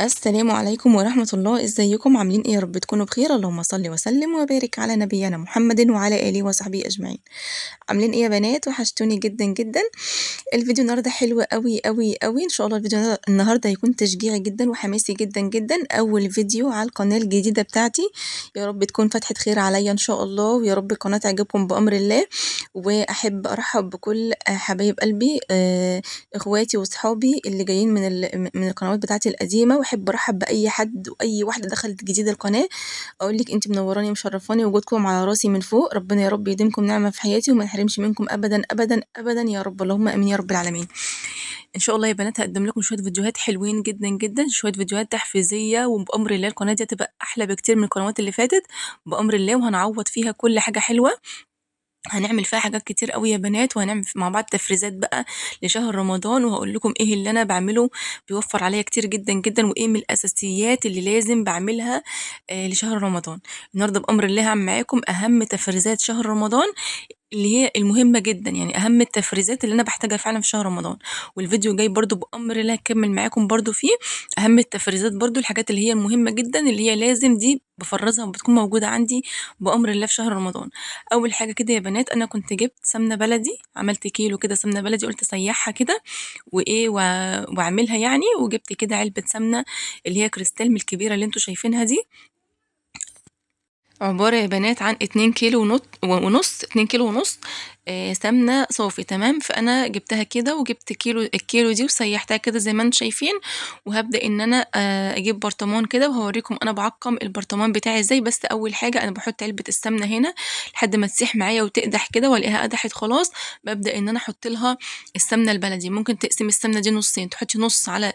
السلام عليكم ورحمة الله، إزيكم عاملين إيه؟ يا رب تكونوا بخير، اللهم صل وسلم وبارك على نبينا محمد وعلى آله وصحبه أجمعين. عاملين إيه يا بنات؟ وحشتوني جدًا، جدًا. الفيديو النهارده حلو أوي، أوي، أوي، إن شاء الله الفيديو النهارده هيكون تشجيعي جدًا وحماسي جدًا، جدًا، أول فيديو على القناة الجديدة بتاعتي، يا رب تكون فتحة خير عليَّ إن شاء الله، ويا رب القناة تعجبكم بأمر الله، وأحب أرحّب بكل حبايب قلبي إخواتي وصحابي اللي جايين من القنوات بتاعتي القديمة، وأحب أرحّب بأي حد وأي واحدة دخلت جديد القناة، أقول لِك أنتِ منوراني ومشرفاني ووجودكم على راسي من فوق، ربنا يا رب يديمكم نعمة في حياتي وما يحرمش منكم أبدًا، أبدًا، أبدًا يا رب، اللهم آمين يا رب العالمين. إن شاء الله يا بنات هاقدّم لكم شوية فيديوهات حلوين جدًا، جدًا، شوية فيديوهات تحفيزية وبأمر الله القناة دي هتبقى أحلى بكتير من القنوات اللي فاتت بأمر الله، وهنعوّض فيها كل حاجة حلوة. هنعمل فيها حاجات كتير أوي يا بنات، وهنعمل مع بعض تفريزات بقى لشهر رمضان، وهاقول لكم إيه اللي أنا باعمله بيوفّر عليَّ كتير جدًا، جدًا، وإيه من الأساسيات اللي لازم باعملها لشهر رمضان. النهارده بأمر الله هاعمل معاكم أهم تفريزات شهر رمضان اللي هي المهمة جدًا، يعني أهم التفريزات اللي أنا باحتاجها فعلًا في شهر رمضان، والفيديو جاي برضه بأمر الله هاكمّل معاكم برضه فيه أهم التفريزات برضه، الحاجات اللي هي المهمة جدًا اللي هي لازم دي بافرّزها وبتكون موجودة عندي بأمر الله في شهر رمضان. أول حاجة كده يا بنات أنا كنت جِبت سمنة بلدي، عملت كيلو كده سمنة بلدي قُلت أسيّحها كده وإيه وأعملها يعني، وجِبت كده علبة سمنة اللي هي كريستال من الكبيرة اللي أنتم شايفينها دي، عبارة يا بنات عن 2 كيلو ونُص، 2 كيلو ونُص سمنة صافي تمام، فأنا جبتها كده وجبت الكيلو دي وسيّحتها كده زي ما أنتم شايفين، وهابدأ إن أنا أجيب برطمان كده وهاوريكم أنا باعقّم البرطمان بتاعي إزاي، بس أول حاجة أنا باحط علبة السمنة هنا لحد ما تسيح معايا وتقدح كده والاقيها قدحت خلاص، بابدأ إن أنا أحط لها السمنة البلدي، ممكن تقسمي السمنة دي نُصّين، تحطي نُص على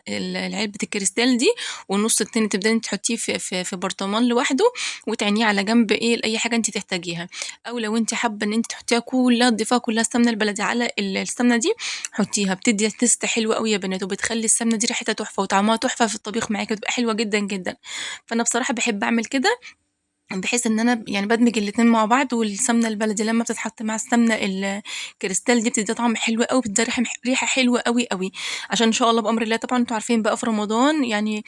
علبة الكريستال دي، والنُص التاني تبدئي إن أنتِ تحطيه في برطمان لوحده وتعينيه على جنب إيه لأي حاجة أنتِ تحتاجيها، أو لو أنتِ حابة إن أنتِ تحطيها كلها تضيفيها كلها السمنة البلدي على السمنة دي حطيها، بتدّي taste حلو أوي يا بنات، وبتخلّي السمنة دي ريحتها تحفة وطعمها تحفة في الطبيخ معاكِ، بتبقى حلوة جدًا، جدًا. فأنا بصراحة باحب أعمل كده بحيث إن أنا يعني بادمج الاتنين مع بعض، والسمنة البلدي لمّا بتتحط مع السمنة الكريستال دي بتدّيها طعم حلو أوي، بتدّيها ريحة حلوة أوي، أوي، عشان إن شاء الله بأمر الله طبعًا أنتم عارفين بقى في رمضان يعني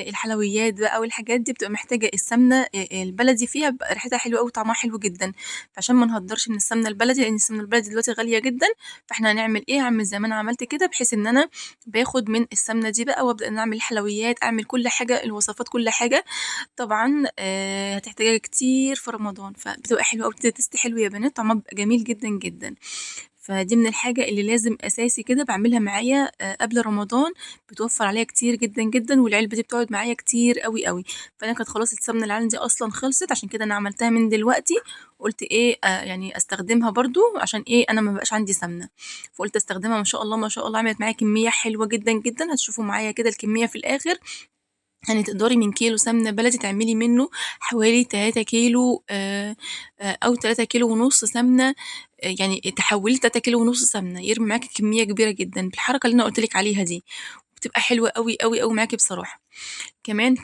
الحلويات بقى والحاجات دي بتبقى محتاجة السمنة البلدي فيها بيبقى ريحتها حلوة أوي وطعمها حلو جدًا، فعشان ما نهدّرش من السمنة البلدي لإن السمنة البلدي دلوقتي غالية جدًا، فإحنا هنعمل إيه، هاعمل زي ما أنا عملت كده بحيث إن أنا باخد من السمنة دي بقى وأبدأ إن أنا أعمل حلويات، أعمل كل حاجة، الوصفات كل حاجة. طبعًا هتحتاجيها كتير في رمضان، فبتبقى حلوة أوي بتدّي taste حلو يا بنات، طعمها بيبقى جميل جدًا، جدًا. فدي من الحاجة اللي لازم أساسي كده باعملها معايا قبل رمضان، بتوفّر عليَّ كتير جدًا، جدًا، والعلبة دي بتقعد معايا كتير أوي، أوي. فأنا كانت خلاص السمنة اللي عندي أصلًا خلصت، عشان كده أنا عملتها من دلوقتي، قُلت إيه يعني أستخدمها برضه عشان إيه أنا ما بقاش عندي سمنة، فقُلت أستخدمها ما شاء الله، ما شاء الله عملت معايا كمية حلوة جدًا، جدًا، هتشوفوا معايا كده الكمية في الآخر يعني تقدري من كيلو سمنة بلدي تعملي منه حوالي 3 كيلو أو 3 كيلو ونُص سمنة، يعني تحوّليه ل3 كيلو ونُص سمنة، يرمي معاكِ كمية كبيرة جدًا بالحركة اللي أنا قُلت لِك عليها دي، وبتبقى حلوة أوي، أوي، أوي معاكِ بصراحة. كمان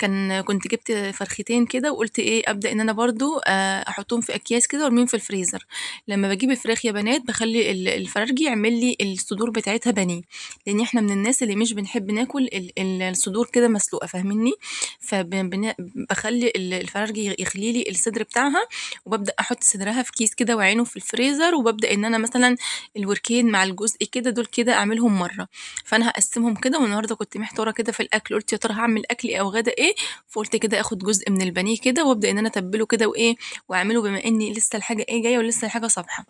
كنت جِبت فرختين كده وقُلت إيه، أبدأ إن أنا برضه أحطّهم في أكياس كده وأرميهم في الفريزر، لمّا باجيب الفراخ يا بنات باخلّي الفرارجي يعمل لي الصدور بتاعتها بانيه، لإن إحنا من الناس اللي مش بنحب ناكل الصدور كده مسلوقة فاهمينّي؟ فب بن باخلّي الفرارجي يخلي لي الصدر بتاعها، وبابدأ أحط صدرها في كيس كده وأعينه في الفريزر، وبابدأ إن أنا مثلًا الوركين مع الجزء كده دول كده أعملهم مرّة، فأنا هاقسّمهم كده والنهارده كنت محتارة كده في الأكل، قُلت يا ترى هاعمل أكل إيه أو غدا إيه، فقُلت كده آخد جزء من البانيه كده وأبدأ إن أنا أتبّله كده وإيه، وأعمله بما إني لسه الحاجة إيه جاية ولسه الحاجة صابحة،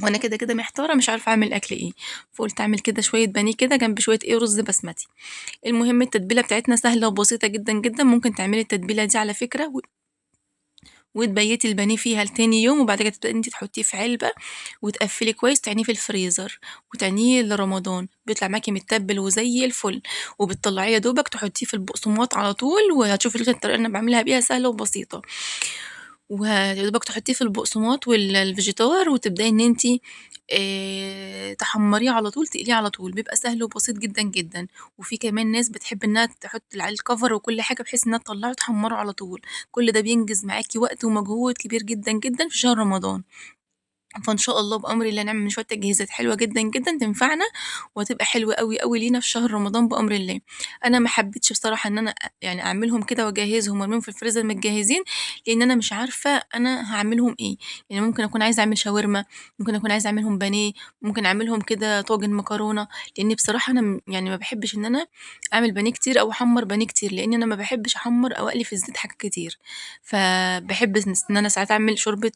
وأنا كده، كده محتارة مش عارفة أعمل أكل إيه، فقُلت أعمل كده شوية بانيه كده جنب شوية إيه، رز بسمتي. المهم التتبيلة بتاعتنا سهلة وبسيطة جدًا، جدًا، ممكن تعملي التتبيلة دي على فكرة وتبيّتي البانيه فيها لتاني يوم، وبعد كده تبدئي إن أنتِ تحطيه في علبة وتقفّلي كويس وتعينيه في الفريزر وتعينيه لرمضان، بيطلع معاكِ متّبل وزي الفل، وبتطلّعيه يا دوبك تحطيه في البقسماط على طول، وهتشوفي الطريقة اللي أنا باعملها بيها سهلة وبسيطة، ويا دوبك تحطيه في البقسماط الفيجيتار وتبدئي إن أنتِ تحمّريه على طول، تقليه على طول، بيبقى سهل وبسيط جدًا، جدًا، وفي كمان ناس بتحب إنها تحط عليه الcover وكل حاجة بحيث إنها تطلّعه وتحمّره على طول، كل ده بينجز معاكِ وقت ومجهود كبير جدًا، جدًا في شهر رمضان. فإن شاء الله بأمر الله نعمل شوية تجهيزات حلوة جدًا، جدًا تنفعنا، وهتبقى حلوة أوي، أوي لينا في شهر رمضان بأمر الله. أنا ما حبيتش بصراحة إن أنا يعني أعملهم كده وأجهّزهم وأرميهم في الفريزر متجهّزين، لإن أنا مش عارفة أنا هاعملهم إيه. يعني ممكن أكون عايزة أعمل شاورما، ممكن أكون عايزة أعملهم بانيه، ممكن أعملهم كده طاجن مكرونة، لإني بصراحة أنا يعني ما باحبش إن أنا أعمل بانيه كتير أو أحمّر بانيه كتير، لإن أنا ما باحبش أحمّر أو أقلي في الزيت حاجات كتير. فباحب إن أنا ساعات أعمل شوربة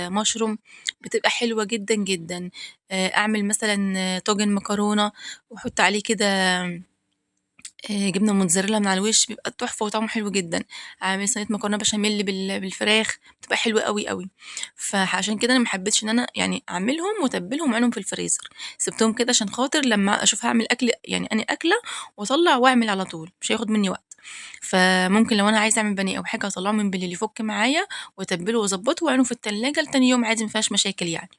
مشروم بتبقى حلوة جدًا، جدًا. أعمل مثلًا طاجن مكرونة وأحط عليه كده جبنة موتزاريلا من على الوش، بيبقى تحفة وطعمه حلو جدًا. أعمل صينية مكرونة بشاميل بالفراخ، بتبقى حلوة أوي، أوي. فعشان كده أنا ما حبيتش إن أنا يعني أعملهم وأتبّلهم وأعينهم في الفريزر، سِبتهم كده عشان خاطر لمّا أشوف هاعمل أكل يعني أنهي أكلة وأطلّع وأعمل على طول، مش هياخد منّي وقت. فممكن لو أنا عايزة أعمل بانيه أو حاجة أطلّعه من بالليل يفُك معايا وأتبّله وأضبّطه وأعينه في التلاجة لتاني يوم عادي ما فيهاش مشاكل يعني.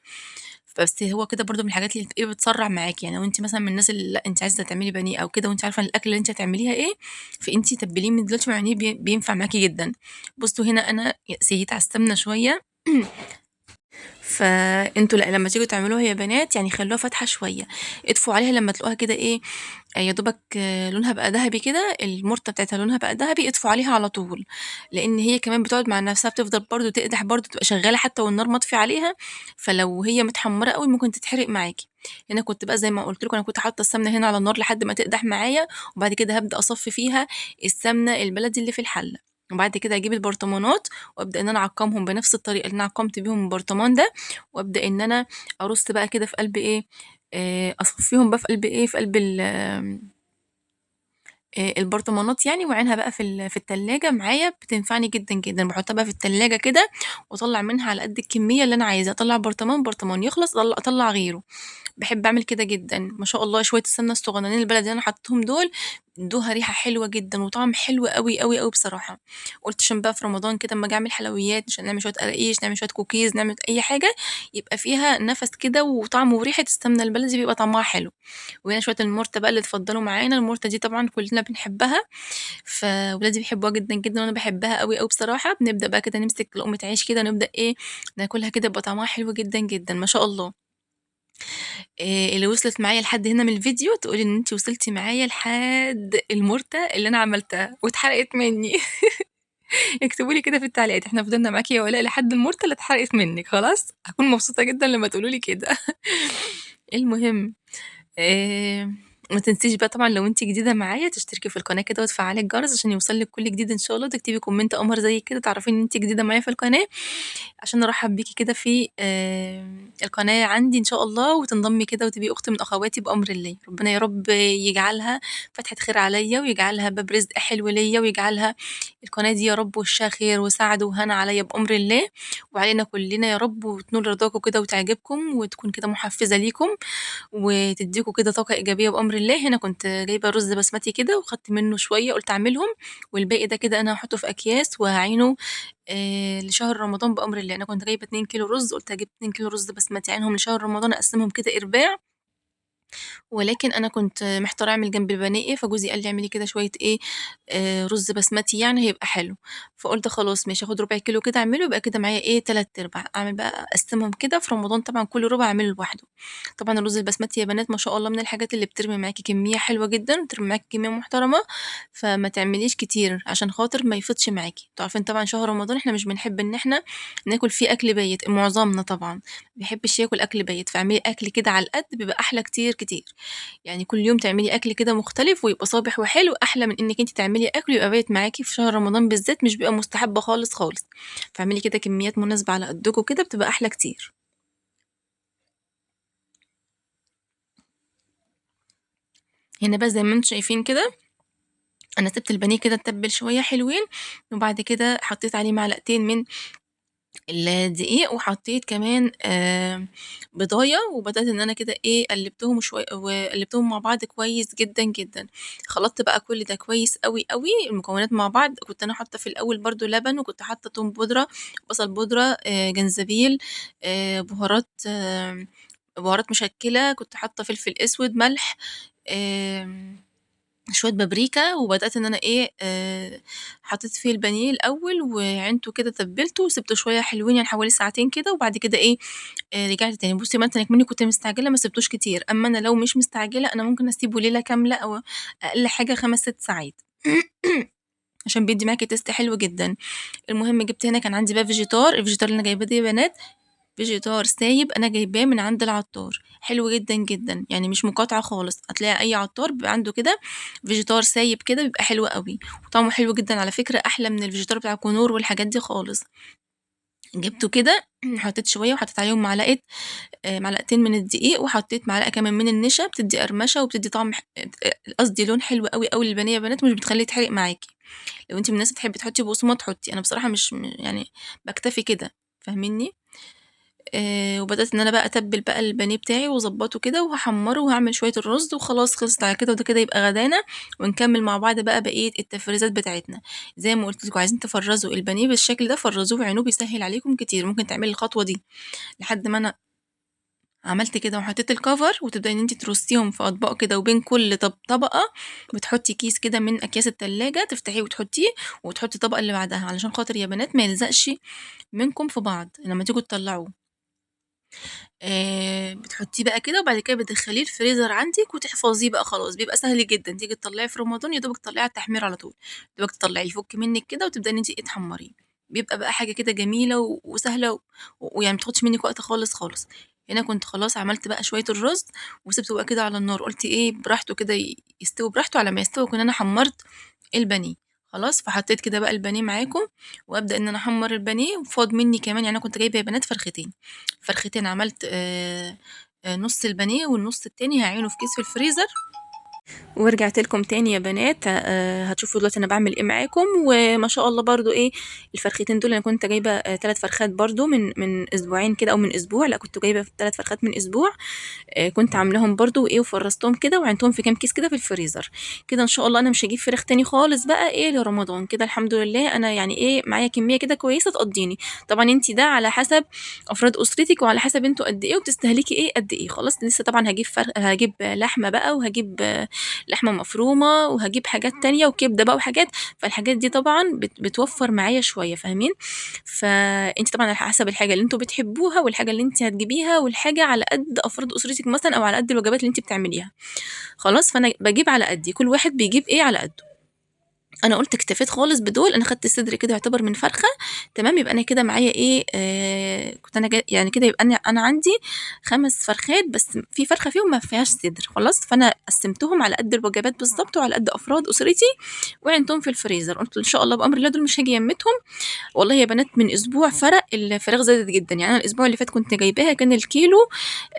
بس هو كده برضه من الحاجات اللي إيه بتسرّع معاكِ، يعني لو أنتِ مثلًا من الناس اللي لأ أنتِ عايزة تعملي بانيه أو كده وأنتِ عارفة إن الأكلة اللي أنتِ هتعمليها إيه، فأنتِ تبّليه من دلوقتي واعمليه بينفع معاكِ جدًا. بُصّوا هنا أنا سهيت على السمنة شوية فأنتم لأ لمّا تيجوا تعملوها يا بنات يعني خلّوها فاتحة شوية، اطفوا عليها لمّا تلاقوها كده إيه، يا دوبك لونها بقى دهبي كده، المُرطة بتاعتها لونها بقى دهبي، اطفوا عليها على طول، لإن هي كمان بتقعد مع نفسها بتفضل برضه تقدح برضه تبقى شغّالة حتى والنار مطفي عليها، فلو هي متحمّرة أوي ممكن تتحرق معاكِ. هنا كنت بقى زي ما قُلت لكم أنا كنت حاطة السمنة هنا على النار لحد ما تقدح معايا، وبعد كده هابدأ أصفّي فيها السمنة البلدي اللي في الحلة، وبعد كده أجيب البرطمانات وأبدأ إن أنا أعقّمهم بنفس الطريقة اللي أنا عقّمت بيهم البرطمان ده، وأبدأ إن أنا أرُص بقى كده في قلب إيه، أصفّيهم بقى في قلب إيه، في قلب البرطمانات يعني وأعينها بقى في التلاجة معايا بتنفعني جدًا، جدًا، باحطها بقى في التلاجة كده وأطلّع منها على قد الكمية اللي أنا عايزاها، أطلّع برطمان، برطمان، يخلص أطلّع غيره. باحب أعمل كده جدًا، ما شاء الله شوية السمنة الصغننين البلدي اللي أنا حطيتهم دول ادوها ريحة حلوة جدًا وطعم حلو أوي، أوي، أوي بصراحة. قُلت عشان بقى في رمضان كده أمّا آجي أعمل حلويات، عشان نعمل شوية قراقيش، نعمل شوية كوكيز، نعمل أي حاجة يبقى فيها نَفَس كده وطعم وريحة السمنة البلدي بيبقى طعمها حلو. وهنا شوية المُرتة بقى اللي اتفضّلوا معانا، المُرتة دي طبعًا كلنا بنحبها، فولادي بيحبوها جدًا، جدًا وأنا باحبها أوي، أوي بصراحة. بنبدأ بقى كده نمسك لقمة عيش كده ونبدأ إيه، ناكلها كده يبقى طعمها حلو جدًا، جدًا، ما شاء الله. اللي وصلت معايا لحد هنا من الفيديو تقول إن أنتِ وصلتِ معايا لحد المُرتة اللي أنا عملتها واتحرقت منّي. اكتبوا لي كده في التعليقات، إحنا فضلنا معاكِ يا ولاء لحد المُرتة اللي اتحرقت منِّك خلاص؟ هاكون مبسوطة جدًا لمّا تقولوا لي كده. المهم ما تنسيش بقى طبعًا لو أنتِ جديدة معايا تشتركي في القناة كده وتفعّلي الجرس عشان يوصل لِك كل جديد إن شاء الله، وتكتبي كومنت قمر زي كده تعرفيني إن أنتِ جديدة معايا في القناة، عشان أرحّب بيكِ كده في القناة عندي إن شاء الله، وتنضمي كده وتبقي أخت من أخواتي بأمر الله. ربنا يا رب يجعلها فتحة خير عليّا، ويجعلها باب رزق حلو ليّا، ويجعلها القناة دي يا رب وشّها خير وسعد وهنا عليّا بأمر الله، وعلينا كلّنا يا رب، وتنول رضاكم كده وتعجبكم، وتكون كده محفّزة ليكم. وتدّيكم كده طاقة إيجابية بأمر الله. هنا كنت جايبة رُز بسمتي كده وخدت منّه شوية قُلت أعملهم، والباقي ده كده أنا هاحطّه في أكياس وهاعينه لشهر رمضان بأمر الله. أنا كنت جايبة 2 كيلو رُز، قُلت هاجيب 2 كيلو رُز بسمتي أعينهم لشهر رمضان أقسّمهم كده إرباع، ولكن أنا كنت محتارة أعمل جنب البانيه إيه، فجوزي قال لي اعملي كده شوية إيه، رُز بسمتي يعني هيبقى حلو. فقُلت خلاص ماشي آخُد ربع كيلو كده أعمله، يبقى كده معايا إيه 3/4، أعمل بقى أقسّمهم كده في رمضان طبعًا كل ربع أعمله لوحده. طبعًا الرز البسمتي يا بنات ما شاء الله من الحاجات اللي بترمي معاكِ كمية حلوة جدًا، وترمي معاكِ كمية محترمة، فما تعمليش كتير عشان خاطر ما يفيضش معاكِ. أنتم عارفين طبعًا شهر رمضان إحنا مش بنحب إن إحنا ناكل فيه أكل بايت، معظمنا طبعًا ما بيحبش ياكل أكل بايت، فاعملي أكل كده على القد بيبقى أحلى كتير، كتير. يعني كل يوم تعملي أكل كده مختلف ويبقى صابح وحلو، أحلى من إنِّك أنتِ تعملي أكل ويبقى بايت معاكِ في شهر رمضان بالذات مش بيبقى مستحب خالص، خالص. فاعملي كده كميات مناسبة على قدكم كده بتبقى أحلى كتير. هنا بقى زي ما أنتم شايفين كده أنا سِبت البانيه كده اتبّل شوية حلوين، وبعد كده حطيت عليه معلقتين من الدقيق، وحطيت كمان بيضاية، وبدأت إن أنا كده إيه قلّبتهم وقلّبتهم مع بعض كويس جدًا، جدًا. خلطت بقى كل ده كويس أوي، أوي المكونات مع بعض. كنت أنا حاطة في الأول برضه لبن، وكنت حاطة توم بودرة، بصل بودرة، جنزبيل، بهارات بهارات مشكّلة، كنت حاطة فلفل أسود، ملح، آمم شوية بابريكا، وبدأت إن أنا إيه حطيت فيه البانيه الأول وعينته كده تبّلته وسِبته شوية حلوين يعني حوالي ساعتين كده، وبعد كده إيه رجعت تاني. بُصّي مثلًا إكمنّي كنت مستعجلة ما سِبتوش كتير، أمّا أنا لو مش مستعجلة أنا ممكن أسيبه ليلة كاملة أو أقل حاجة 5، 6 ساعات عشان بيدّي معاكِ taste حلو جدًا. المهم جِبت هنا كان عندي بقى الفيجيتار اللي أنا جايباه ده يا بنات فيجيتار سايب أنا جايباه من عند العطار، حلو جدًا، جدًا، يعني مش مقاطعة خالص، هتلاقي أي عطار بيبقى عنده كده فيجيتار سايب كده بيبقى حلو أوي، وطعمه حلو جدًا على فكرة أحلى من الفيجيتار بتاع كنور والحاجات دي خالص. جِبته كده حطيت شوية وحطيت عليهم معلقتين من الدقيق، وحطيت معلقة كمان من النشا بتدّي قرمشة وبتدّي طعم قصدي لون حلو أوي، أوي للبانيه يا بنات ومش بتخلّيه يتحرق معاكِ. لو أنتِ من الناس بتحبي تحطي بقسماط حطي، أنا بصراحة مش يعني باكتفي كده، فاهمينّي؟ وبدأت إن أنا بقى أتبِّل بقى البانيه بتاعي وأضبّطه كده وهاحمّره وهاعمل شوية الرُز وخلاص خلصت على كده وده كده يبقى غدانا، ونكمّل مع بعض بقى بقية التفريزات بتاعتنا. زي ما قُلت لكم عايزين تفرّزوا البانيه بالشكل ده فرّزوه وعينوه بيسهّل عليكم كتير، ممكن تعملي الخطوة دي لحد ما أنا عملت كده وحطيت الcover وتبدئي إن أنتِ ترصيهم في أطباق كده وبين كل طبقة بتحطّي كيس كده من أكياس التلاجة تفتحيه وتحطّيه وتحطّي الطبقة اللي بعدها علشان خاطر يا بنات ما يلزقش منكم في بعض لمّا تيجوا تطلّعوه. بتحطيه بقى كده وبعد كده بتدخّليه الفريزر عندِك وتحفظيه بقى خلاص، بيبقى سهل جدًا، تيجي تطلّعيه في رمضان يا دوبك تطلّعيه على التحمير على طول، يا دوبك تطلّعيه يفُك منِّك كده وتبدئي إن أنتِ إيه تحمّريه، بيبقى بقى حاجة كده جميلة وسهلة ويعني ما بتاخدش منِّك وقت خالص، خالص. هنا كنت خلاص عملت بقى شوية الرز وسِبته بقى كده على النار، قُلت إيه براحته كده يستوي براحته، على ما يستوي أكون أنا حمّرت البانيه، خلاص، فحطيت كده بقى البانيه معاكم وأبدأ إن أنا أحمّر البانيه وفاض منّي كمان يعني أنا كنت جايبة يا بنات فرختين. فرختين عملت نُص البانيه والنُص التاني هاعينه في كيس في الفريزر ورجعت لكم تاني يا بنات هتشوفوا دلوقتي أنا باعمل إيه معاكم، وما شاء الله برضه إيه الفرختين دول أنا كنت جايبة 3 فرخات برضه من أسبوعين كده أو من أسبوع، لأ كنت جايبة 3 فرخات من أسبوع، كنت عاملاهم برضه وإيه وفرّزتهم كده وعينتهم في كام كيس كده في الفريزر، كده إن شاء الله أنا مش هاجيب فراخ تاني خالص بقى إيه لرمضان، كده الحمد لله أنا يعني إيه معايا كمية كده كويسة تقضّيني، طبعًا أنتِ ده على حسب أفراد أسرتِك وعلى حسب أنتم قد إيه وبتستهلكي إيه قد إيه، خلاص لسه طبعًا هاجيب لحمة بقى وهاجيب لحمة مفرومة وهاجيب حاجات تانية وكبدة بقى وحاجات، فالحاجات دي طبعًا بتوفّر معايا شوية فاهمين؟ فأنتِ طبعًا على حسب الحاجة اللي أنتم بتحبوها والحاجة اللي أنتِ هتجيبيها والحاجة على قد أفراد أسرتِك مثلًا أو على قد الوجبات اللي أنتِ بتعمليها، خلاص فأنا باجيب على قدّي، كل واحد بيجيب إيه على قدّه. أنا قُلت اكتفيت خالص بدول، أنا خدت الصدر كده يعتبر من فرخة تمام، يبقى أنا كده معايا إيه، كنت أنا يعني كده يبقى أنا عندي 5 فرخات بس في فرخة فيهم ما فيهاش صدر خلاص، فأنا قسّمتهم على قد الوجبات بالضبط وعلى قد أفراد أسرتي وعينتهم في الفريزر، قُلت إن شاء الله بأمر الله دول مش هاجي يَمّتهم، والله يا بنات من أسبوع فرق الفراخ زادت جدًا، يعني أنا الأسبوع اللي فات كنت جايباها كان الكيلو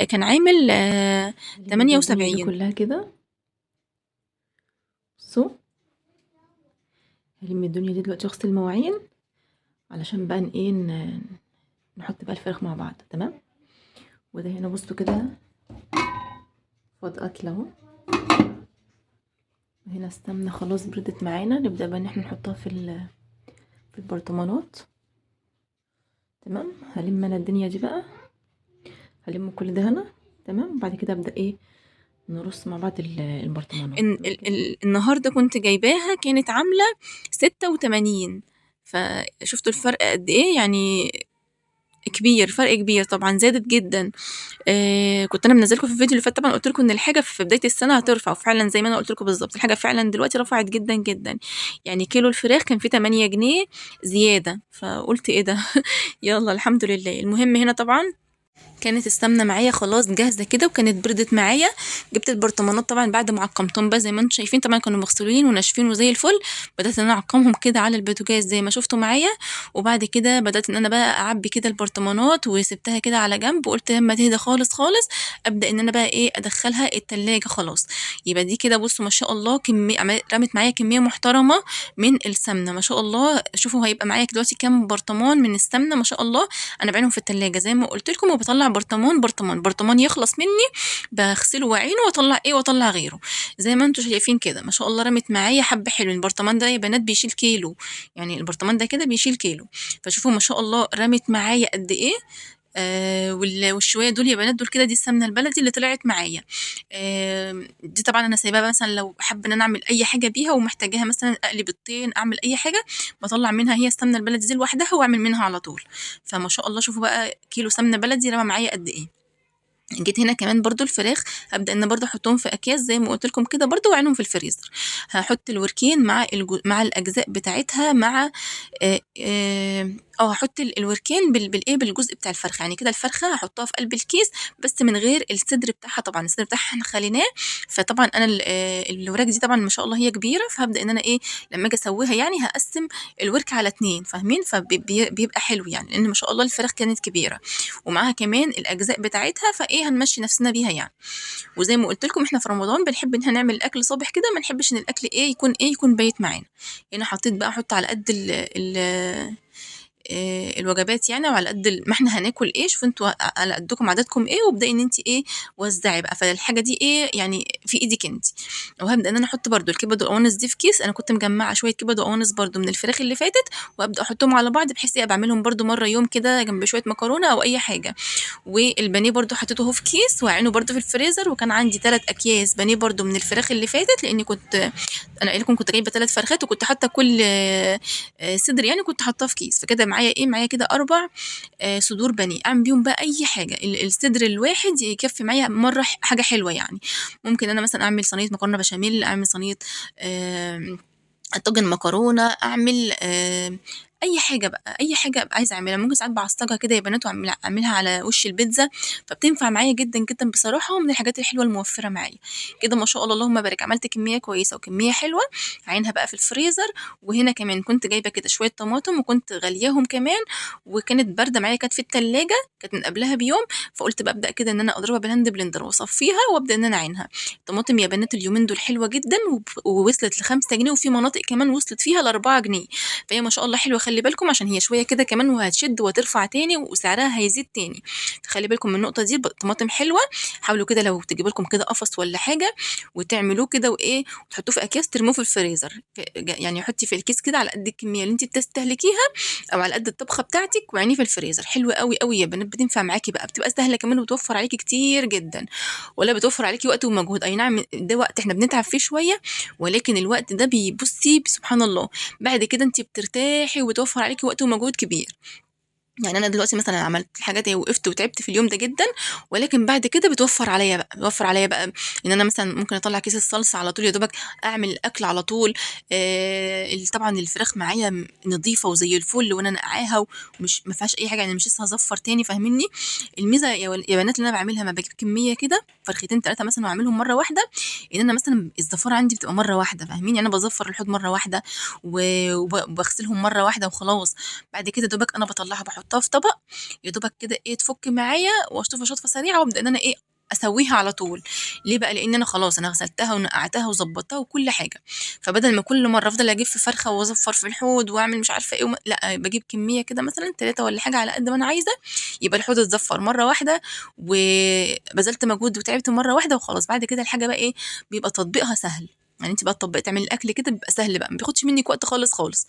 كان عامل هلم بقى الدنيا دي 78. كلها كده. بصوا هلم الدنيا دي دلوقتي اغسل المواعين علشان بقى ايه نحط بقى الفراخ مع بعض تمام. وده هنا بصوا كده فاض اكل اهو، وهنا السمنه خلاص بردت معانا، نبدا بقى ان احنا نحطها في البرطمانات تمام. هلم انا الدنيا دي بقى، هلم كل ده هنا تمام، وبعد كده ابدا ايه نرص مع بعض البرطمانات إن النهارده كنت جايباها كانت عاملة 86 فشُفتوا الفرق قد إيه، يعني كبير، فرق كبير طبعًا زادت جدًا. كنت أنا منزّلة لكم في الفيديو اللي فات طبعًا قُلت لكم إن الحاجة في بداية السنة هترفع، وفعلًا زي ما أنا قُلت لكم بالضبط، الحاجة فعلًا دلوقتي رفعت جدًا، جدًا، يعني كيلو الفراخ كان فيه 8 جنيه زيادة، فقُلت إيه ده يالّا الحمد لله. المهم هنا طبعًا كانت السمنة معايا خلاص جاهزة كده وكانت بردت معايا، جبت البرطمانات طبعًا بعد ما عقّمتهم بقى زي ما أنتم شايفين طبعًا كانوا مغسولين وناشفين وزي الفل، بدأت إن أنا أعقّمهم كده على البوتاجاز زي ما شُفتوا معايا، وبعد كده بدأت إن أنا بقى أعبّي كده البرطمانات وسِبتها كده على جنب، وقُلت لمّا تهدى خالص، خالص أبدأ إن أنا بقى إيه أدخّلها التلاجة خلاص، يبقى دي كده بُصّوا ما شاء الله رمت معايا كمية محترمة من السمنة، ما شاء الله شوفوا هيبقى معايا دلوقتي كام برطمان من السمنة ما شاء الله، أنا باعينهم في التلاجة زي ما قُلت لكم وباطلّع برطمان، برطمان، برطمان يخلص منّي باغسله واعينه واطلّع إيه، واطلّع غيره، زي ما أنتم شايفين كده ما شاء الله رمِت معايا حبّة حلوين، البرطمان ده يا بنات بيشيل كيلو، يعني البرطمان ده كده بيشيل كيلو، فشوفوا ما شاء الله رمِت معايا قد إيه، والشوية دول يا بنات دول كده دي السمنة البلدي اللي طلعت معايا. دي طبعًا أنا سايباها مثلًا لو حابة إن أنا أعمل أي حاجة بيها ومحتاجاها مثلًا أقلي بيضتين، أعمل أي حاجة، باطلّع منها هي السمنة البلدي دي لوحدها وأعمل منها على طول. فما شاء الله شوفوا بقى كيلو سمنة بلدي رمى معايا قد إيه. جيت هنا كمان برضه الفراخ هابدأ إن برضه أحطهم في أكياس زي ما قُلت لكم كده برضه وأعينهم في الفريزر. هاحط الوركين مع مع الأجزاء بتاعتها مع هاحط الوركين بالإيه، بالجزء بتاع الفرخة، يعني كده الفرخة هاحطها في قلب الكيس بس من غير الصدر بتاعها طبعًا، الصدر بتاعها إحنا خاليناه، فطبعًا أنا الوراك دي طبعًا ما شاء الله هي كبيرة، فهابدأ إن أنا إيه، لمّا آجي أسوّيها يعني هاقسّم الورك على 2 فاهمين؟ بيبقى حلو يعني، لإن ما شاء الله الفراخ كانت كبيرة، ومعاها كمان الأجزاء بتاعتها، فإيه هنمشّي نفسنا بيها يعني. وزي ما قُلت لكم إحنا في رمضان بنحب إن إحنا نعمل الأكل صابح كده، ما نحبش إن الأكل يكون بايت معانا. هنا حطيت بقى أحط على قد ال الوجبات يعني وعلى قد ما إحنا هناكل إيه، شوفوا أنتم على قدكم عددكم إيه، وابدئي إن أنتِ إيه، وزّعي بقى، فالحاجة دي إيه، يعني في إيدِك أنتِ. وهابدأ إن أنا أحط برضه الكبد والقوانص دي في كيس، أنا كنت مجمّعة شوية كبد وقوانص برضه من الفراخ اللي فاتت، وأبدأ أحطهم على بعض بحيث إيه، أبقى أعملهم برضه مرّة يوم كده جنب شوية مكرونة أو أي حاجة. والبانيه برضه حطيته أهو في كيس وأعينه برضه في الفريزر، وكان عندي 3 أكياس بانيه برضه من الفراخ اللي فاتت، لإني كنت أنا قايلة لكم كنت جايبة 3 فرخات وكنت حاطة كل صدر يعني كنت حاطاه في كيس، فكده معايا إيه، معايا كده 4 صدور بانيه، أعمل بيهم بقى أي حاجة، الصدر الواحد يكفّي معايا مرّة حاجة حلوة يعني. ممكن أنا مثلًا أعمل صينية مكرونة بشاميل، أعمل صينية طاجن مكرونة، أعمل أي حاجة بقى، أي حاجة أبقى عايزة أعملها، ممكن ساعات باعصّجها كده يا بنات أعملها على وش البيتزا، فبتنفع معايا جدًا، جدًا بصراحة ومن الحاجات الحلوة الموفّرة معايا. كده ما شاء الله اللهم بارك، عملت كمية كويسة وكمية حلوة، أعينها بقى في الفريزر. وهنا كمان كنت جايبة كده شوية طماطم وكنت غالياهم كمان، وكانت باردة معايا كانت في التلاجة، كانت من قبلها بيوم، فقُلت بقى أبدأ كده إن أنا أضربها بالهاند بلندر وأصفّيها وأبدأ إن أنا أعينها. الطماطم يا بنات اليومين دول حلوة جدًا ووصلت ل5 جنيه وفي مناطق كمان وصلت فيها ل4 جنيه، فهي ما شاء الله حلوة خلّي بالكم عشان هي شوية كده كمان وهتشد وهترفع تاني وسعرها هيزيد تاني، فخلّي بالكم من النقطة دي، طماطم حلوة. حاولوا كده لو تجيبوا لكم كده قفص والّا حاجة وتعملوه كده وإيه، وتحطوه في أكياس ترموه في الفريزر، يعني حطّي في الكيس كده على قد الكمية اللي أنتِ بتستهلكيها أو على قد الطبخة بتاعتِك واعينيه في الفريزر، حلو أوي، أوي يا بنات بتنفع معاكِ بقى، بتبقى سهلة كمان وبتوفّر عليكِ كتير جدًا. ولا بتوفّر عليكِ وقت ومجهود، أي نعم ده وقت إحنا بنتعب فيه شوية، ولكن الوقت ده بُصّي سبحان الله، بعد كده أنتِ بترتاحي وبتوفّر عليكِ وقت ومجهود كبير. يعني أنا دلوقتي مثلًا عملت الحاجات أهي وقفت وتعبت في اليوم ده جدًا، ولكن بعد كده بتوفّر عليَّ بقى إن أنا مثلًا ممكن أطلّع كيس الصلصة على طول يا دوبك أعمل الأكل على طول. طبعًا الفراخ معايا نضيفة وزي الفل وأنا ناقعاها ومش ما فيهاش أي حاجة، يعني مش لسه هازفّر تاني فاهمينّي؟ الميزة يا بنات اللي أنا باعملها أمّا باجيب كمية كده فرختين 3 مثلًا وأعملهم مرّة واحدة، إن أنا مثلًا الزفارة عندي بتبقى مرّة واحدة فاهمين؟ يعني أنا بازفّر الحوض مرّة واحدة وباغسلهم مرّة واحدة وخلاص. بعد كده دوبك أنا باطلّعها باحطها في طبق، يا دوبك كده إيه تفُك معايا واشطفها شطفة سريعة وابدأ إن أنا إيه أسويها على طول. ليه بقى؟ لإن أنا خلاص أنا غسلتها ونقعتها وضبّطتها وكل حاجة، فبدل ما كل مرّة أفضل أجيب في فرخة وأزفّر في الحوض وأعمل مش عارفة إيه لأ، باجيب كمية كده مثلًا 3 والّا حاجة على قد ما أنا عايزة، يبقى الحوض اتزفّر مرّة واحدة وبذلت مجهود وتعبت مرّة واحدة وخلاص. بعد كده الحاجة بقى إيه، بيبقى تطبيقها سهل، يعني أنتِ بقى تطبّقي تعملي الأكل كده بيبقى سهل بقى، ما بياخدش منِّك وقت خالص، خالص.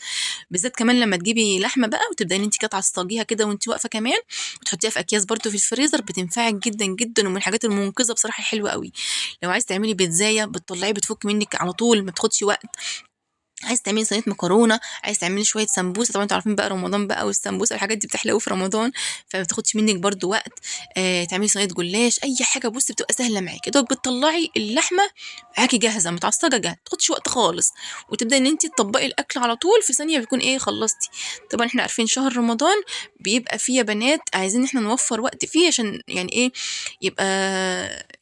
بالذات كمان لمّا تجيبي لحمة بقى وتبدئي إن أنتِ كده تعصّجيها كده وأنتِ واقفة كمان، وتحطيها في أكياس برضه في الفريزر، بتنفعِك جدًا، جدًا، ومن الحاجات المنقذة بصراحة الحلوة أوي. لو عايزة تعملي بيتزاية بتطلّعي بتفُك منِّك على طول، ما بتاخدش وقت. عايزة تعملي صينية مكرونة، عايزة تعملي شوية سمبوسة، طبعًا أنتم عارفين بقى رمضان بقى والسمبوسة والحاجات دي بتحلو أوي في رمضان، فما بتاخدش منِّك برضه وقت. تعملي صينية جلاش، أي حاجة بُصّي بتبقى سهلة معاكِ، يا دوبك بتطلّعي اللحمة معاكِ جاهزة متعصجة جاهزة، ما بتاخدش وقت خالص، وتبدئي إن أنتِ تطبّقي الأكل على طول في ثانية بتكون إيه خلّصتِ. طبعًا إحنا عارفين شهر رمضان بيبقى فيه يا بنات عايزين إن إحنا نوفّر وقت فيه عشان يعني إيه، يبقى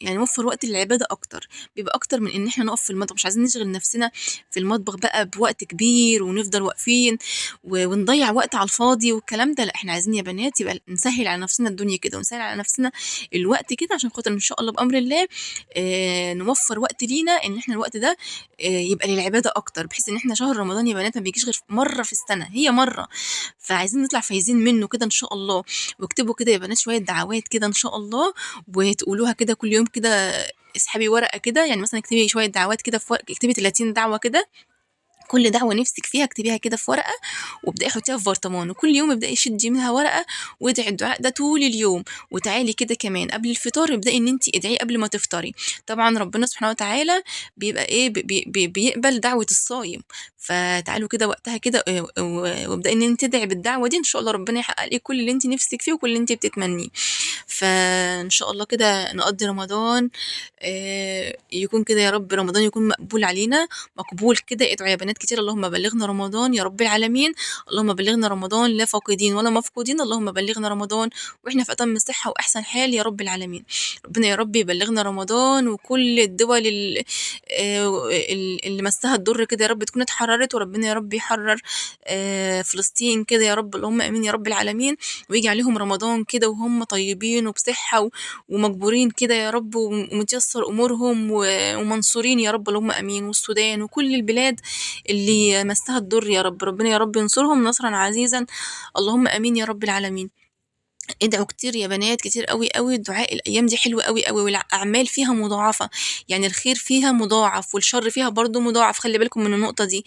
يعني نوفّر وقت للعبادة أكتر، بيبقى أكتر من إن إحنا نقف في المطبخ، مش عايزين نشغل نفسنا في المطبخ بقى بوقت كبير ونفضل واقفين ونضيّع وقت على الفاضي والكلام ده، لأ إحنا عايزين يا بنات يبقى نسهّل على نفسنا الدنيا كده، ونسهّل على نفسنا الوقت كده عشان خاطر إن شاء الله بأمر الله نوفّر وقت لينا إن إحنا الوقت ده يبقى للعبادة أكتر، بحيث إن إحنا شهر رمضان يا بنات ما بيجيش غير مرّة في السنة، هي مرّة، فعايزين نطلع فايزين منه كده إن شاء الله. واكتبوا كده يا بنات شوية دعوات كده إن شاء الله وتقولوها كده كل يوم كده، اسحبي ورقة كده، يعني مثلًا اكتبي شوية دعوات كده في اكتبي 30 دعوة كده كل دعوة نفسِك فيها اكتبيها كده في ورقة، وابدئي حطيها في برطمان، وكل يوم ابدئي شدي منها ورقة وادعي الدعاء ده طول اليوم، وتعالي كده كمان قبل الفطار ابدئي إن أنتِ ادعيه قبل ما تفطري، طبعًا ربنا سبحانه وتعالى بيبقى إيه بيقبل دعوة الصايم، فتعالوا كده وقتها كده وابدئي إن أنتِ تدعي بالدعوة دي إن شاء الله ربنا يحقق لِك كل اللي أنتِ نفسِك فيه وكل اللي أنتِ بتتمنيه، فإن شاء الله كده نقضّي رمضان يكون كده يا رب رمضان يكون مقبول علينا، مقبول كده ادعوا يا بنات كتير اللهم بلغنا رمضان يا رب العالمين، اللهم بلغنا رمضان لا فاقدين ولا مفقودين، اللهم بلغنا رمضان وإحنا في أتم صحة وأحسن حال يا رب العالمين، ربنا يا رب يبلغنا رمضان وكل الدول اللي مسها الضر كده يا رب تكون اتحررت، وربنا يا رب يحرر فلسطين كده يا رب اللهم آمين يا رب العالمين، وييجي عليهم رمضان كده وهم طيبين وبصحة ومجبورين كده يا رب ومتيسر أمورهم ومنصورين يا رب اللهم آمين، والسودان وكل البلاد اللي مسها الضر يا رب، ربنا يا رب ينصرهم نصرًا عزيزًا اللهم آمين يا رب العالمين. ادعوا كتير يا بنات كتير أوي، أوي، الدعاء الأيام دي حلو أوي، أوي، والأعمال فيها مضاعفة، يعني الخير فيها مضاعف والشر فيها برضه مضاعف، خلّي بالكم من النقطة دي،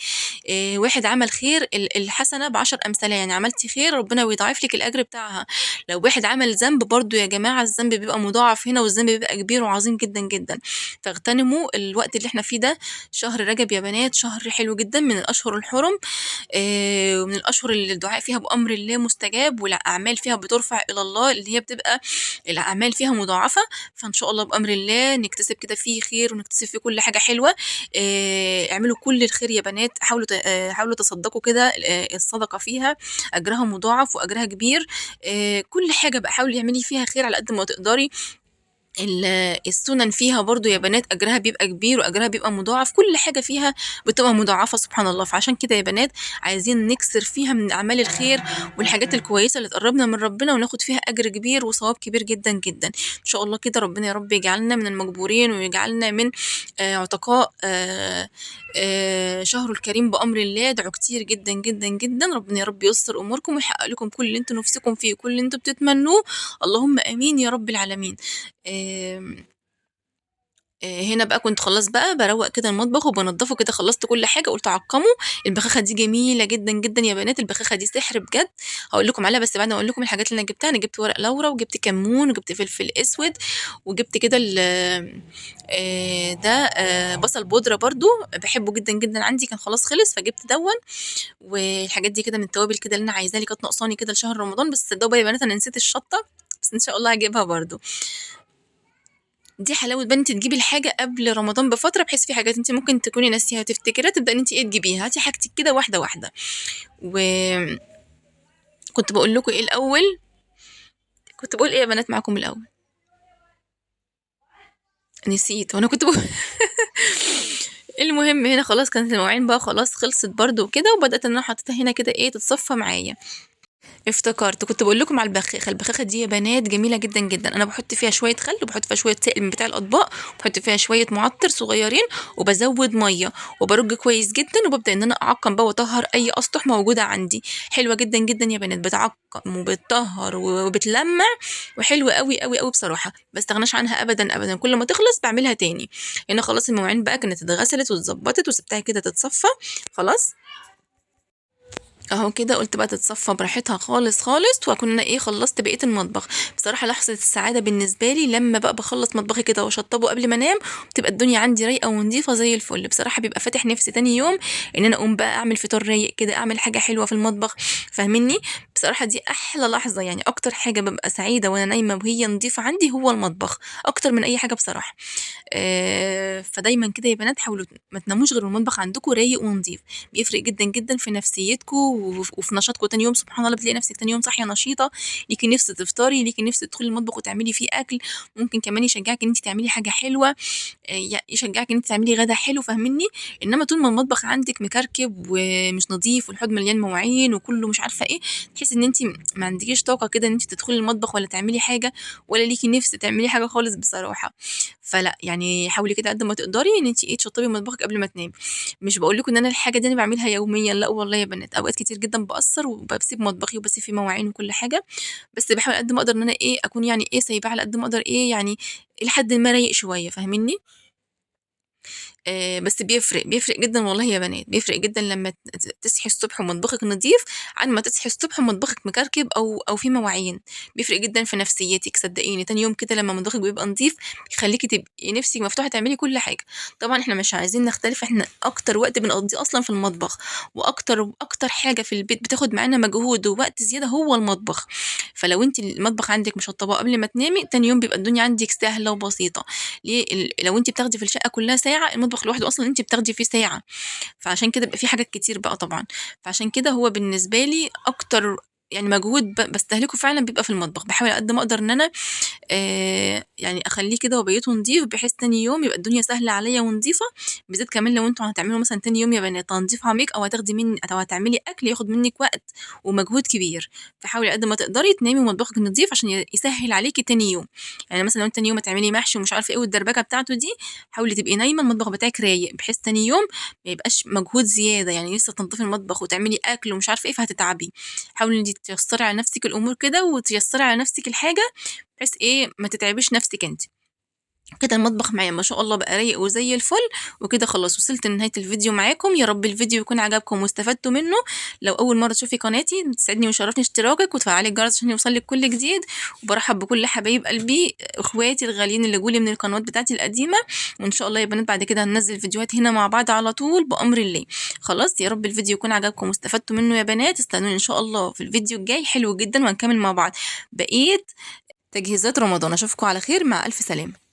واحد عمل خير الحسنة ب10 أمثالها، يعني عملتِ خير ربنا بيضاعف لِك الأجر بتاعها، لو واحد عمل ذنب برضه يا جماعة الذنب بيبقى مضاعف هنا والذنب بيبقى كبير وعظيم جدًا، جدًا، فاغتنموا الوقت اللي إحنا فيه ده، شهر رجب يا بنات شهر حلو جدًا من الأشهر الحرم، ومن الأشهر اللي الدعاء فيها بأمر الله مستجاب، والأعمال فيها بتُرفع إلى الله، اللي هي بتبقى الأعمال فيها مضاعفة، فإن شاء الله بأمر الله نكتسب كده فيه خير ونكتسب فيه كل حاجة حلوة، اعملوا كل الخير يا بنات، حاولوا تصدقوا كده الصدقة فيها أجرها مضاعف وأجرها كبير، كل حاجة بقى حاولي اعملي فيها خير على قد ما تقدري. السُنَن فيها برضه يا بنات أجرها بيبقى كبير وأجرها بيبقى مضاعف، كل حاجة فيها بتبقى مضاعفة سبحان الله، فعشان كده يا بنات عايزين نكثر فيها من أعمال الخير والحاجات الكويسة اللي تقرّبنا من ربنا وناخد فيها أجر كبير وثواب كبير جدًا، جدًا. إن شاء الله كده ربنا يا رب يجعلنا من المجبورين ويجعلنا من عتقاء شهره الكريم بأمر الله، ادعوا كتير جدًا، جدًا، جدًا، ربنا يا رب ييسّر أموركم ويحقق لكم كل اللي أنتم نِفسكم فيه وكل اللي أنتم بتتمنوه، اللهم آمين يا رب العالمين. آمم هنا بقى كنت خلاص بقى باروّق كده المطبخ وبانضّفه كده خلّصت كل حاجة قُلت أعقّمه، البخاخة دي جميلة جدًا، جدًا يا بنات، البخاخة دي سحر بجد، هاقول لكم عليها بس بعد ما أقول لكم الحاجات اللي أنا جبتها، أنا جبت ورق لورا وجبت كمون وجبت فلفل أسود وجبت كده ده بصل بودرة برضه باحبه جدًا، جدًا عندي كان خلاص خلص فجبت دوّن، والحاجات دي كده من التوابل كده اللي أنا عايزاها اللي كانت ناقصاني كده لشهر رمضان، بس تصدقوا بقى يا بنات أنا نسيت الشطة، بس إن شاء الله هاجيبها برضه. دي حلاوة بقى إن أنتِ تجيبي الحاجة قبل رمضان بفترة، بحيث في حاجات أنتِ ممكن تكوني ناسياها تفتكريها تبدئي إن أنتِ إيه تجيبيها، هاتي حاجتِك كده واحدة، واحدة. وكنت باقول لكم إيه الأول، كنت باقول إيه يا بنات معاكم الأول؟ نسيت، هو أنا كنت المهم هنا خلاص كانت المواعين بقى خلاص خلصت برضه وكده، وبدأت إن أنا حطيتها هنا كده إيه تتصفى معايا. افتكرت كنت باقول لكم على البخاخة، البخاخة دي يا بنات جميلة جدًا، جدًا، أنا باحط فيها شوية خل وباحط فيها شوية سائل من بتاع الأطباق، وباحط فيها شوية معطر صغيرين، وبازود مَيّة، وبارُج كويس جدًا، وبابدأ إن أنا أعقّم بقى وأطهّر أي أسطح موجودة عندي، حلوة جدًا، جدًا يا بنات، بتعقّم وبتطهّر وبتلمّع وحلوة أوي، أوي، أوي بصراحة، ما باستغناش عنها أبدًا، أبدًا، كل ما تخلص باعملها تاني، هنا خلاص المواعين بقى كانت اتغسلت واتضبّطت وسِبتها كده تتصفى، خلاص؟ أهو كده قُلت بقى تتصفّى براحتها خالص، خالص، وأكون أنا إيه خلّصت بقية المطبخ. بصراحة لحظة السعادة بالنسبة لي لمّا بقى باخلّص مطبخي كده وأشطّبه قبل ما أنام، وبتبقى الدنيا عندي رايقة ونضيفة زي الفل. بصراحة بيبقى فاتح نِفسي تاني يوم إن أنا أقوم بقى أعمل فطار رايق كده، أعمل حاجة حلوة في المطبخ، فاهمينّي؟ بصراحة دي أحلى لحظة، يعني أكتر حاجة بابقى سعيدة وأنا نايمة وهي نضيفة عندي هو المطبخ، أكتر من أي حاجة بصراحة. فدايمًا كده يا بنات حاولوا ما تناموش غير والمطبخ عندكم رايق ونضيف، بيفرق جدًا، جدًا في نفسيتكم وفي نشاطكم تاني يوم، سبحان الله بتلاقي نفسِك تاني يوم صاحية نشيطة، ليكِ نِفس تفطري، ليكِ نِفس تدخلي المطبخ وتعملي فيه أكل، ممكن كمان يشجعِك إن أنتِ تعملي حاجة حلوة، يشجعِك إن أنتِ تعملي غدا حلو، فاهمينّي؟ إنما طول ما المطبخ عندِك مكركب ومش نضيف والحوض مليان مواعين وكلّه مش عارفة إيه، تحسّي إن أنتِ ما عندكيش طاقة كده إن أنتِ تدخلي المطبخ ولا تعملي حاجة ولا ليكِ نِفس تعملي حاجة خالص بصراحة. فلأ، يعني حاولي كده قد ما تقدري إن أنتِ إيه، تشطّبي مطبخِك قبل ما تنامي. مش باقول لكم إن أنا الحاجة دي أنا باعملها يوميًا، لأ والله يا بنات، أوقات كتير جدًا باقصّر وباسيب مطبخي وباسيب فيه مواعين وكل حاجة، بس باحاول قد ما أقدر إن أنا إيه، أكون يعني إيه، سايباه على قد ما أقدر إيه، يعني إلى حدٍ ما رايق شوية، فاهمينّي؟ بس بيفرق جدا والله يا بنات، بيفرق جدا لما تصحي الصبح ومطبخك نظيف عن ما تصحي الصبح ومطبخك مكركب او فيه مواعين. بيفرق جدا في نفسيتك صدقيني، تاني يوم كده لما مطبخك بيبقى نظيف بيخليكي تبقي نفسك مفتوحه تعملي كل حاجه. طبعا احنا مش عايزين نختلف، احنا اكتر وقت بنقضيه اصلا في المطبخ، واكتر حاجه في البيت بتاخد معانا مجهود ووقت زياده هو المطبخ. فلو انت المطبخ عندك مشطباه قبل ما تنامي، تاني يوم بيبقى الدنيا عندك سهله وبسيطه. ليه؟ لو انت بتاخدي في الشقه كلها ساعه، المطبخ لوحده اصلا انت بتاخدي فيه ساعه، فعشان كده بيبقى في حاجات كتير بقى طبعا. فعشان كده هو بالنسبه لي اكتر يعني مجهود بستهلكه فعلا بيبقى في المطبخ. بحاول قد ما اقدر ان انا يعني اخليه كده وبيته نضيف، بحيث تاني يوم يبقى الدنيا سهله عليا ونضيفه. بالذات كمان لو انتوا هتعملوا مثلا تاني يوم يا بنات تنظيف عميق، او هتاخدي مني او هتعملي اكل ياخد منك وقت ومجهود كبير، فحاولي قد ما تقدري تنامي ومطبخك نضيف عشان يسهل عليكي تاني يوم. يعني مثلا لو انت تاني يوم هتعملي محشي ومش عارفه ايه والدربكه بتاعته دي، حاولي تبقي نايمه المطبخ بتاعك رايق، بحيث تاني يوم ما يبقاش مجهود زياده، يعني لسه تنظفي المطبخ وتعملي اكل ومش عارفه ايه فهتتعبي. حاولي ان انت تيسري على نفسك الامور كده وتيسري على نفسك الحاجه، بحيث ايه ما تتعبيش نفسك انت. كده المطبخ معايا ما شاء الله بقى رايق وزي الفل. وكده خلاص وصلت لنهاية الفيديو معاكم، يا رب الفيديو يكون عجبكم واستفدتوا منه. لو اول مرة تشوفي قناتي تسعدني ويشرفني اشتراكك وتفعلي الجرس عشان يوصلك كل جديد. وبرحب بكل حبايب قلبي اخواتي الغاليين اللي جولي من القنوات بتاعتي القديمة. وان شاء الله يا بنات بعد كده هننزل فيديوهات هنا مع بعض على طول بأمر الله. خلاص يا رب الفيديو يكون عجبكم واستفدتوا منه يا بنات. استنوني ان شاء الله في الفيديو الجاي حلو جدا وهنكمل مع بعض بقية تجهيزات رمضان. اشوفكم على خير، مع الف سلامة.